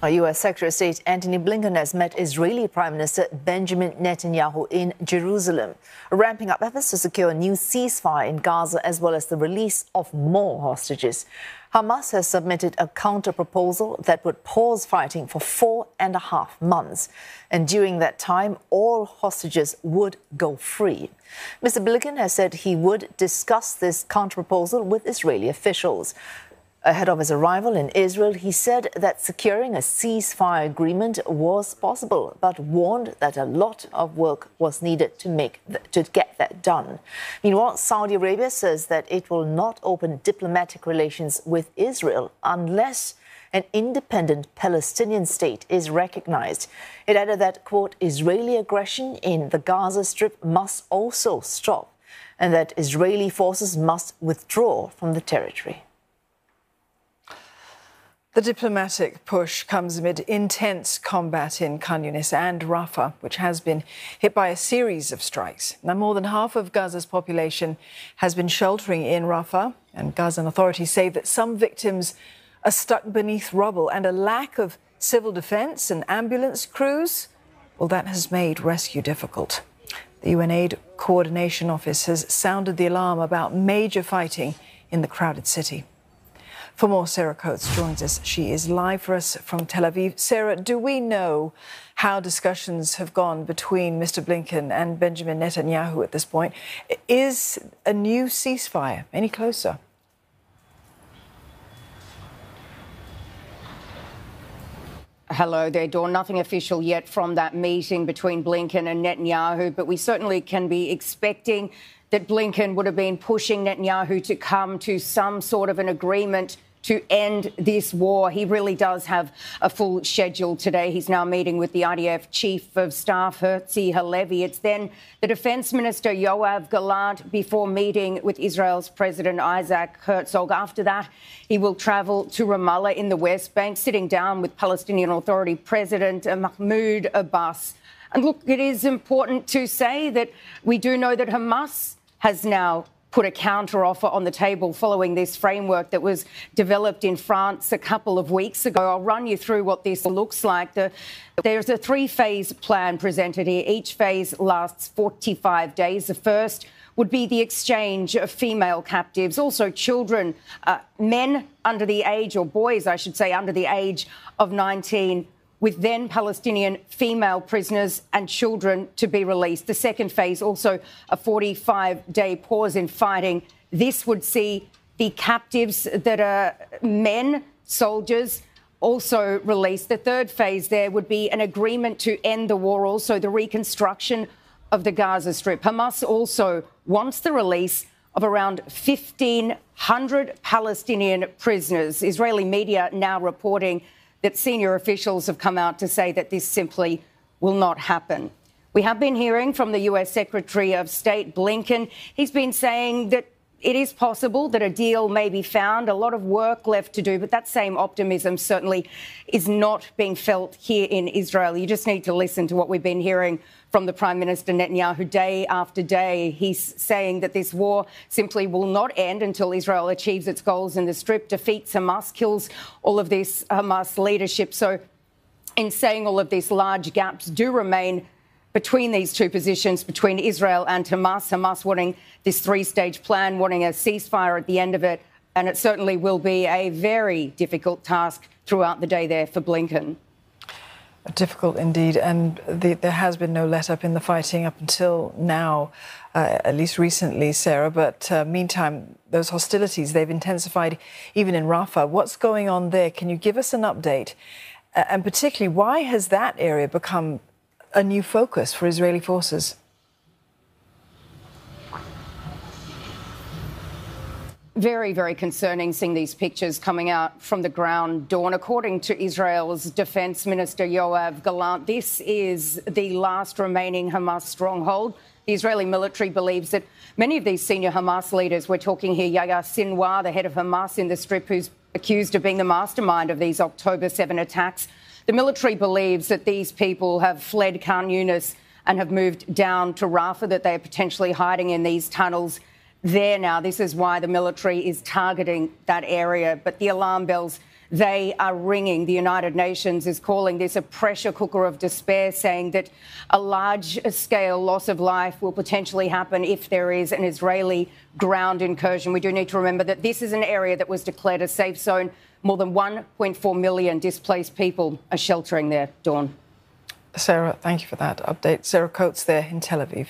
Our U.S. Secretary of State Antony Blinken has met Israeli Prime Minister Benjamin Netanyahu in Jerusalem, ramping up efforts to secure a new ceasefire in Gaza as well as the release of more hostages. Hamas has submitted a counterproposal that would pause fighting for 4.5 months. And during that time, all hostages would go free. Mr. Blinken has said he would discuss this counterproposal with Israeli officials. Ahead of his arrival in Israel, he said that securing a ceasefire agreement was possible, but warned that a lot of work was needed to get that done. Meanwhile, Saudi Arabia says that it will not open diplomatic relations with Israel unless an independent Palestinian state is recognized. It added that, quote, Israeli aggression in the Gaza Strip must also stop and that Israeli forces must withdraw from the territory. The diplomatic push comes amid intense combat in Khan Yunis and Rafah, which has been hit by a series of strikes. Now, more than half of Gaza's population has been sheltering in Rafah, and Gazan authorities say that some victims are stuck beneath rubble, and a lack of civil defence and ambulance crews, well, that has made rescue difficult. The UN Aid Coordination Office has sounded the alarm about major fighting in the crowded city. For more, Sarah Coates joins us. She is live for us from Tel Aviv. Sarah, do we know how discussions have gone between Mr. Blinken and Benjamin Netanyahu at this point? Is a new ceasefire any closer? Hello there, Dawn. Nothing official yet from that meeting between Blinken and Netanyahu, but we certainly can be expecting that Blinken would have been pushing Netanyahu to come to some sort of an agreement to end this war. He really does have a full schedule today. He's now meeting with the IDF Chief of Staff, Herzi Halevi. It's then the Defence Minister, Yoav Gallant, before meeting with Israel's President Isaac Herzog. After that, he will travel to Ramallah in the West Bank, sitting down with Palestinian Authority President Mahmoud Abbas. And look, it is important to say that we do know that Hamas has now put a counter-offer on the table following this framework that was developed in France a couple of weeks ago. I'll run you through what this looks like. There's a three-phase plan presented here. Each phase lasts 45 days. The first would be the exchange of female captives, also children, men under the age, or boys, I should say, under the age of 19, with then Palestinian female prisoners and children to be released. The second phase, also a 45-day pause in fighting. This would see the captives that are men, soldiers, also released. The third phase there would be an agreement to end the war, also the reconstruction of the Gaza Strip. Hamas also wants the release of around 1,500 Palestinian prisoners. Israeli media now reporting that senior officials have come out to say that this simply will not happen. We have been hearing from the US Secretary of State Blinken. He's been saying that it is possible that a deal may be found, a lot of work left to do, but that same optimism certainly is not being felt here in Israel. You just need to listen to what we've been hearing from the Prime Minister Netanyahu day after day. He's saying that this war simply will not end until Israel achieves its goals in the Strip, defeats Hamas, kills all of this Hamas leadership. So in saying all of this, large gaps do remain between these two positions, between Israel and Hamas. Hamas wanting this three-stage plan, wanting a ceasefire at the end of it. And it certainly will be a very difficult task throughout the day there for Blinken. Difficult indeed, and there has been no let-up in the fighting up until now, at least recently, Sarah. But meantime, those hostilities, they've intensified even in Rafah. What's going on there? Can you give us an update? And particularly, why has that area become a new focus for Israeli forces? Very, very concerning seeing these pictures coming out from the ground, Dawn. According to Israel's Defence Minister Yoav Gallant, this is the last remaining Hamas stronghold. The Israeli military believes that many of these senior Hamas leaders, we're talking here Yahya Sinwar, the head of Hamas in the Strip, who's accused of being the mastermind of these October 7 attacks. The military believes that these people have fled Khan Yunis and have moved down to Rafah, that they are potentially hiding in these tunnels there now. This is why the military is targeting that area. But the alarm bells they are ringing. The United Nations is calling this a pressure cooker of despair, saying that a large-scale loss of life will potentially happen if there is an Israeli ground incursion. We do need to remember that this is an area that was declared a safe zone. More than 1.4 million displaced people are sheltering there, Dawn. Sarah, thank you for that update. Sarah Coates there in Tel Aviv.